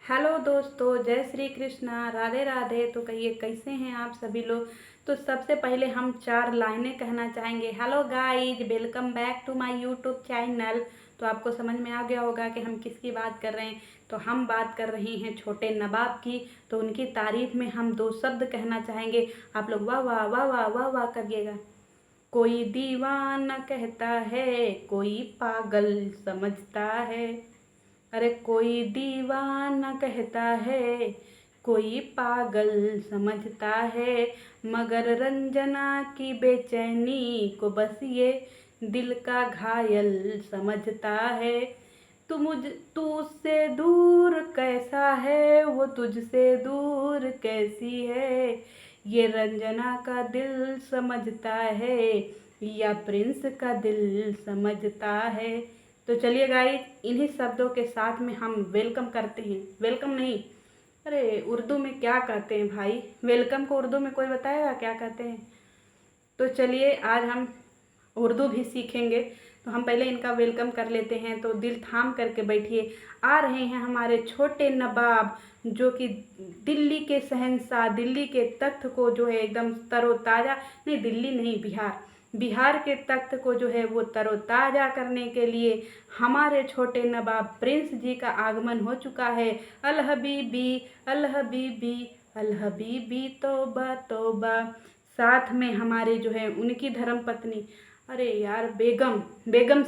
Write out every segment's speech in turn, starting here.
Hello दोस्तों, जय श्री कृष्णा, राधे राधे। तो कहिए कैसे हैं आप सभी लोग। तो सबसे पहले हम चार लाइनें कहना चाहेंगे। Hello guys, welcome back to my YouTube channel. तो आपको समझ में आ गया होगा कि हम किसकी बात कर रहे हैं। तो हम बात कर रहे हैं छोटे नवाब की। तो उनकी तारीफ में हम दो शब्द कहना चाहेंगे। आप लोग वाह वाह वाह वाह वाह वाह करिएगा। कोई दीवाना कहता है, कोई पागल समझता है। अरे कोई दीवाना कहता है, कोई पागल समझता है, मगर रंजना की बेचैनी को बस ये दिल का घायल समझता है। तू उससे दूर कैसा है, वो तुझसे दूर कैसी है, ये रंजना का दिल समझता है या प्रिंस का दिल समझता है। तो चलिए गाइस, इन्हीं शब्दों के साथ में हम वेलकम करते हैं। वेलकम नहीं, अरे उर्दू में क्या कहते हैं भाई। वेलकम को उर्दू में कोई बताएगा क्या कहते हैं। तो चलिए आज हम उर्दू भी सीखेंगे। तो हम पहले इनका वेलकम कर लेते हैं। तो दिल थाम करके बैठिए। आ रहे हैं हमारे छोटे नवाब, जो कि दिल्ली के शहंशाह, दिल्ली के तख्त को जो है एकदम तरोताज़ा, नहीं दिल्ली नहीं, बिहार के तख्त को जो है वो तरोताज़ा करने के लिए हमारे छोटे नवाब प्रिंस जी का आगमन हो चुका है। अल हबीबी, अल हबीबी, अल हबीबी तौबा तौबा। साथ में हमारे जो है उनकी धर्मपत्नी, अरे यार बेगम, बेगम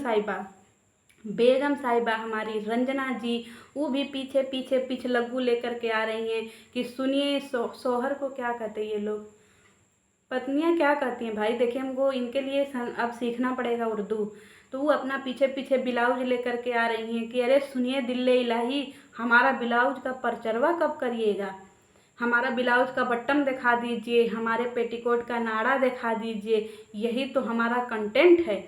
साहिबा हमारी रंजना जी, वो भी पीछे पीछे पिछलग्गू लेकर के आ रही हैं कि सुनिए शौहर को क्या कहते हैं ये लोग, पत्नियां क्या कहती हैं भाई। देखिए हमको इनके लिए अब सीखना पड़ेगा उर्दू। तो वो अपना पीछे पीछे ब्लाउज लेकर के आ रही हैं कि अरे सुनिए दिल्ले इलाही, हमारा ब्लाउज का परचरवा कब करिएगा, हमारा ब्लाउज का बटन दिखा दीजिए, हमारे पेटीकोट का नाड़ा दिखा दीजिए, यही तो हमारा कंटेंट है।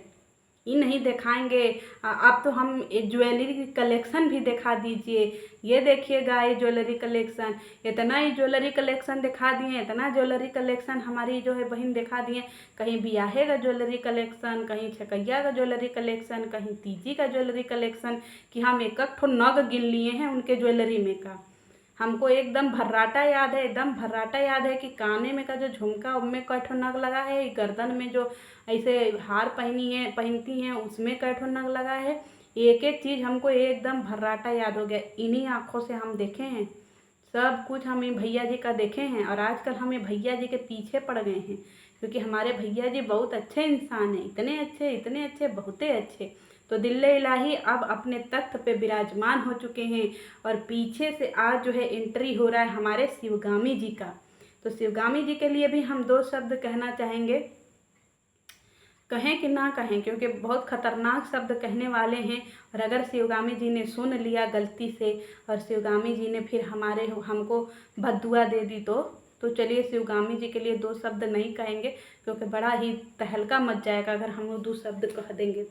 ये नहीं दिखाएंगे। अब तो हम ज्वेलरी कलेक्शन भी दिखा दीजिए। ये देखिएगा ये ज्वेलरी कलेक्शन, इतना ही ज्वेलरी कलेक्शन दिखा दिए, इतना ज्वेलरी कलेक्शन हमारी जो है बहन दिखा दिए। कहीं बियाहे का ज्वेलरी कलेक्शन, कहीं छकैया का ज्वेलरी कलेक्शन, कहीं तीजी का ज्वेलरी कलेक्शन, कि हम एक एक ठो नग गिन लिए हैं उनके ज्वेलरी में का। हमको एकदम भर्राटा याद है, एकदम भर्राटा याद है कि काने में का जो झुमका उनमें कैठो नग लगा है, गर्दन में जो ऐसे हार पहनती हैं उसमें कैठो नग लगा है। एक एक चीज़ हमको एकदम भर्राटा याद हो गया। इन्हीं आँखों से हम देखे हैं सब कुछ, हम इन भैया जी का देखे हैं और आजकल हम ये भैया जी के पीछे पड़ गए हैं, क्योंकि हमारे भैया जी बहुत अच्छे इंसान हैं, इतने अच्छे, बहुत अच्छे। तो दिल्ले इलाही अब अपने तख्त पे विराजमान हो चुके हैं और पीछे से आज जो है एंट्री हो रहा है हमारे शिवगामी जी का। तो शिवगामी जी के लिए भी हम दो शब्द कहना चाहेंगे। कहें कि ना कहें, क्योंकि बहुत खतरनाक शब्द कहने वाले हैं। और अगर शिवगामी जी ने सुन लिया गलती से और शिवगामी जी ने फिर हमको बद्दुआ दे दी तो चलिए शिवगामी जी के लिए दो शब्द नहीं कहेंगे, क्योंकि बड़ा ही तहलका मच जाएगा अगर हम लोग दो शब्द कह देंगे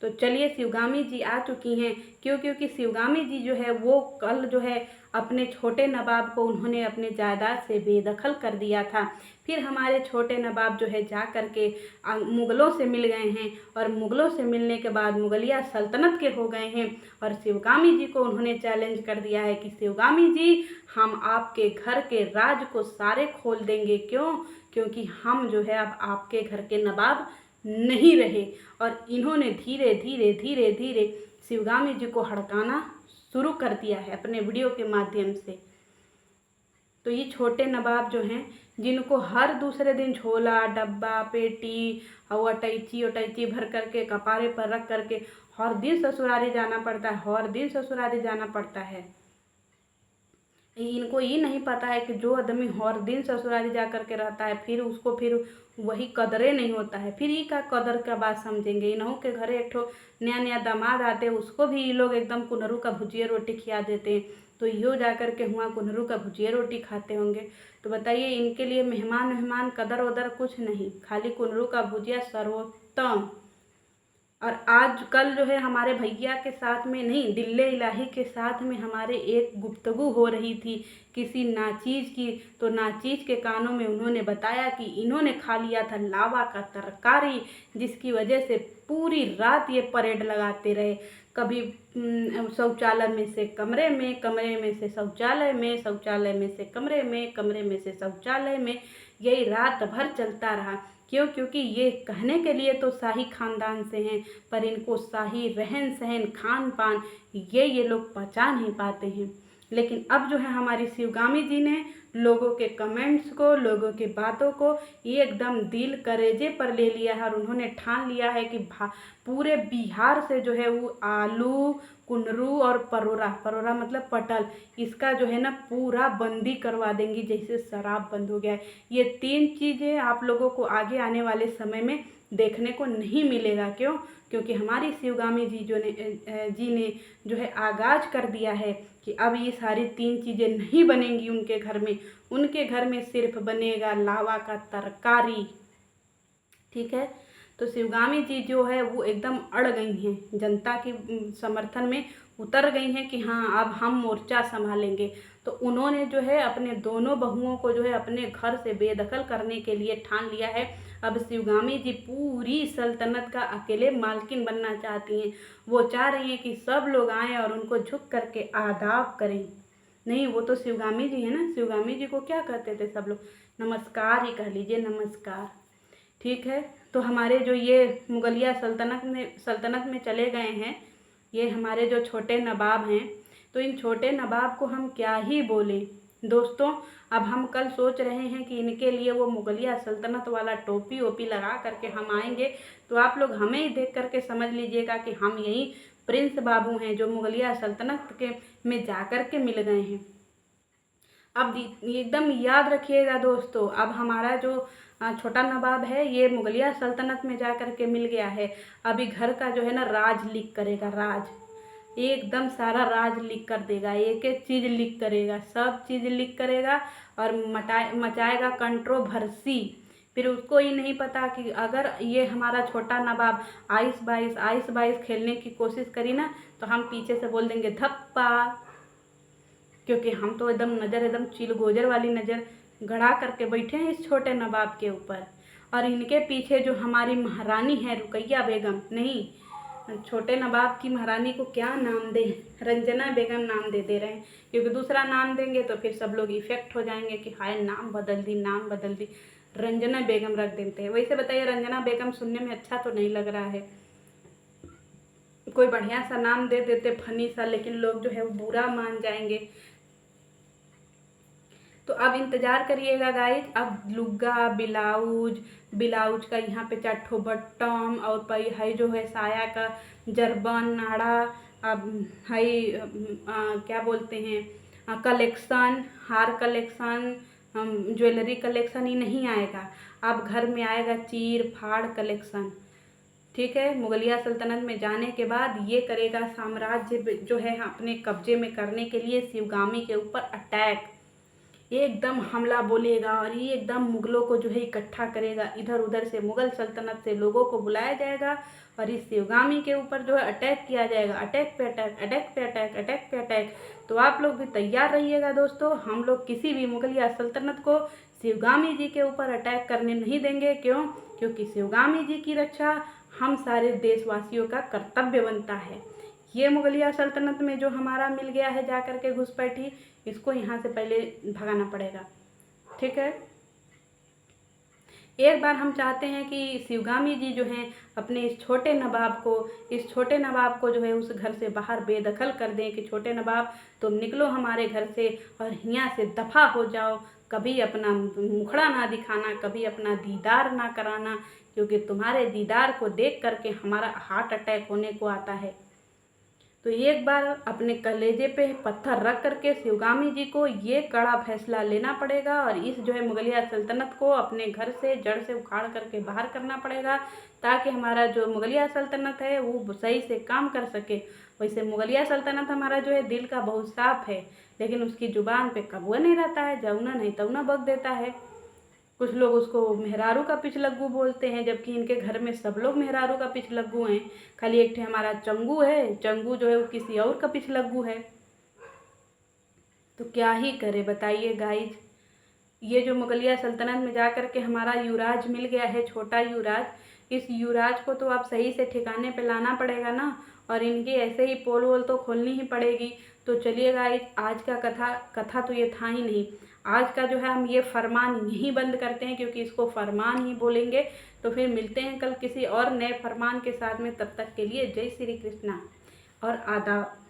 तो चलिए शिवगामी जी आ चुकी हैं। क्योंकि शिवगामी जी जो है वो कल जो है अपने छोटे नवाब को उन्होंने अपने जायदाद से बेदखल कर दिया था। फिर हमारे छोटे नवाब जो है जा कर के मुग़लों से मिल गए हैं और मुग़लों से मिलने के बाद मुग़लिया सल्तनत के हो गए हैं और शिवगामी जी को उन्होंने चैलेंज कर दिया है कि शिवगामी जी, हम आपके घर के राज को सारे खोल देंगे। क्योंकि हम जो है अब आपके घर के नवाब नहीं रहे। और इन्होंने धीरे धीरे धीरे धीरे शिवगामी जी को हड़काना शुरू कर दिया है अपने वीडियो के माध्यम से। तो ये छोटे नवाब जो हैं, जिनको हर दूसरे दिन झोला डब्बा पेटी और अटैची भर करके कपारे पर रख करके हर दिन ससुरारी जाना पड़ता है, हर दिन ससुरारी जाना पड़ता है। इनको ये नहीं पता है कि जो आदमी हर दिन ससुरारी जा कर के रहता है फिर उसको फिर वही कदरे नहीं होता है। फिर ये का कदर का बात समझेंगे। इन्हों के घरे एक ठो नया नया दामाद आते, उसको भी ये लोग एकदम कुनरू का भुजिया रोटी खिला देते हैं। तो यो जा कर के हुआ कुनरू का भुजिया रोटी खाते होंगे। तो बताइए इनके लिए मेहमान कदर वदर कुछ नहीं, खाली कुनरू का भुजिया सर्वोत्तम। और आज कल जो है हमारे भैया के साथ में नहीं, दिल्ले इलाही के साथ में हमारे एक गुफ्तगू हो रही थी किसी नाचीज की। तो नाचीज के कानों में उन्होंने बताया कि इन्होंने खा लिया था लावा का तरकारी, जिसकी वजह से पूरी रात ये परेड लगाते रहे। कभी शौचालय में से कमरे में, कमरे में से शौचालय में, शौचालय में से कमरे में, कमरे में से शौचालय में, यही रात भर चलता रहा। क्यों? क्योंकि ये कहने के लिए तो शाही खानदान से हैं, पर इनको शाही रहन सहन, खान पान ये लोग पहचान नहीं पाते हैं। लेकिन अब जो है हमारी शिवगामी जी ने लोगों के कमेंट्स को, लोगों की बातों को ये एकदम दिल करेजे पर ले लिया है और उन्होंने ठान लिया है कि पूरे बिहार से जो है वो आलू, कुंदरू और परोरा, परोरा मतलब पटल, इसका जो है ना पूरा बंदी करवा देंगी, जैसे शराब बंद हो गया है। ये 3 चीज़ें आप लोगों को आगे आने वाले समय में देखने को नहीं मिलेगा। क्यों? क्योंकि हमारी शिवगामी जी ने जो है आगाज कर दिया है कि अब ये सारी 3 चीज़ें नहीं बनेंगी उनके घर में। उनके घर में सिर्फ बनेगा लावा का तरकारी। ठीक है, तो शिवगामी जी जो है वो एकदम अड़ गई हैं, जनता की समर्थन में उतर गई हैं कि हाँ अब हम मोर्चा संभालेंगे। तो उन्होंने जो है अपने दोनों बहुओं को जो है अपने घर से बेदखल करने के लिए ठान लिया है। अब शिवगामी जी पूरी सल्तनत का अकेले मालकिन बनना चाहती हैं। वो चाह रही हैं कि सब लोग आएँ और उनको झुक करके आदाब करें। नहीं, वो तो शिवगामी जी है ना, शिवगामी जी को क्या कहते थे सब लोग? नमस्कार ही कह लीजिए, नमस्कार। ठीक है, तो हमारे जो ये मुगलिया सल्तनत में चले गए हैं, ये हमारे जो छोटे नवाब हैं, तो इन छोटे नवाब को हम क्या ही बोले दोस्तों। अब हम कल सोच रहे हैं कि इनके लिए वो मुगलिया सल्तनत वाला टोपी वोपी लगा करके हम आएंगे, तो आप लोग हमें ही देख करके समझ लीजिएगा कि हम यही प्रिंस बाबू हैं जो मुगलिया सल्तनत के में जा कर के मिल गए हैं। अब एकदम याद रखिएगा दोस्तों, अब हमारा जो छोटा नवाब है ये मुगलिया सल्तनत में जा कर के मिल गया है। अभी घर का जो है ना राज लीक करेगा, राज एकदम सारा राज लीक कर देगा, एक एक चीज़ लीक करेगा, सब चीज़ लीक करेगा और मचाएगा कंट्रोवर्सी। फिर उसको ही नहीं पता कि अगर ये हमारा छोटा नवाब आइस बाइस खेलने की कोशिश करी ना, तो हम पीछे से बोल देंगे धप्पा। क्योंकि हम तो एकदम नज़र एकदम चिलगोजर वाली नज़र गड़ा करके बैठे हैं इस छोटे नवाब के ऊपर। और इनके पीछे जो हमारी महारानी है रुकैया बेगम, नहीं, छोटे नवाब की महारानी को क्या नाम दें? रंजना बेगम नाम दे रहे हैं, क्योंकि दूसरा नाम देंगे तो फिर सब लोग इफेक्ट हो जाएंगे कि हाय नाम बदल दी, रंजना बेगम रख देते हैं। वैसे बताइए, रंजना बेगम सुनने में अच्छा तो नहीं लग रहा है, कोई बढ़िया सा नाम दे देते फनी सा, लेकिन लोग जो है वो बुरा मान जाएंगे। तो अब इंतज़ार करिएगा गाइज। अब लुग्गा, ब्लाउज का यहाँ पे 4 ठो बटन और है जो है साया का जरबन नाड़ा, अब है क्या बोलते हैं कलेक्शन, हार कलेक्शन, ज्वेलरी कलेक्शन ही नहीं आएगा। अब घर में आएगा चीर फाड़ कलेक्शन। ठीक है, मुगलिया सल्तनत में जाने के बाद ये करेगा साम्राज्य जो है अपने कब्जे में करने के लिए शिवगामी के ऊपर अटैक, एकदम हमला बोलेगा और ये एकदम मुगलों को जो है इकट्ठा करेगा। इधर उधर से मुगल सल्तनत से लोगों को बुलाया जाएगा और इस शिवगामी के ऊपर जो है अटैक किया जाएगा। अटैक पे अटैक, अटैक पे अटैक, अटैक पे अटैक। तो आप लोग भी तैयार रहिएगा दोस्तों। हम लोग किसी भी मुगलिया सल्तनत को शिवगामी जी के ऊपर अटैक करने नहीं देंगे। क्यों? क्योंकि शिवगामी जी की रक्षा हम सारे देशवासियों का कर्तव्य बनता है। ये मुगलिया सल्तनत में जो हमारा मिल गया है जा कर के घुसपैठी, इसको यहाँ से पहले भगाना पड़ेगा। ठीक है, एक बार हम चाहते हैं कि शिवगामी जी जो हैं अपने इस छोटे नवाब को जो है उस घर से बाहर बेदखल कर दें कि छोटे नवाब तुम निकलो हमारे घर से और यहाँ से दफ़ा हो जाओ, कभी अपना मुखड़ा ना दिखाना, कभी अपना दीदार ना कराना, क्योंकि तुम्हारे दीदार को देख करके हमारा हार्ट अटैक होने को आता है। तो एक बार अपने कलेजे पे पत्थर रख करके शिवगामी जी को ये कड़ा फैसला लेना पड़ेगा और इस जो है मुगलिया सल्तनत को अपने घर से जड़ से उखाड़ करके बाहर करना पड़ेगा, ताकि हमारा जो मुगलिया सल्तनत है वो सही से काम कर सके। वैसे मुगलिया सल्तनत हमारा जो है दिल का बहुत साफ है, लेकिन उसकी जुबान पे कबूआ नहीं रहता है, जौना नहीं तौना बक देता है। कुछ लोग उसको मेहरारू का पिछलग्गू बोलते हैं, जबकि इनके घर में सब लोग मेहरारू का पिछलग्गू हैं। खाली एक ठे हमारा चंगू है, चंगू जो है वो किसी और का पिछलग्गू है। तो क्या ही करे बताइए गाइज। ये जो मुगलिया सल्तनत में जा कर के हमारा युवराज मिल गया है, छोटा युवराज, इस युवराज को तो आप सही से ठिकाने पे लाना पड़ेगा ना, और इनकी ऐसे ही पोल वोल तो खोलनी ही पड़ेगी। तो चलिए गाइज, आज का कथा तो ये था ही नहीं। आज का जो है हम ये फरमान यहीं बंद करते हैं, क्योंकि इसको फरमान ही बोलेंगे। तो फिर मिलते हैं कल किसी और नए फरमान के साथ में। तब तक के लिए जय श्री कृष्णा और आदाब।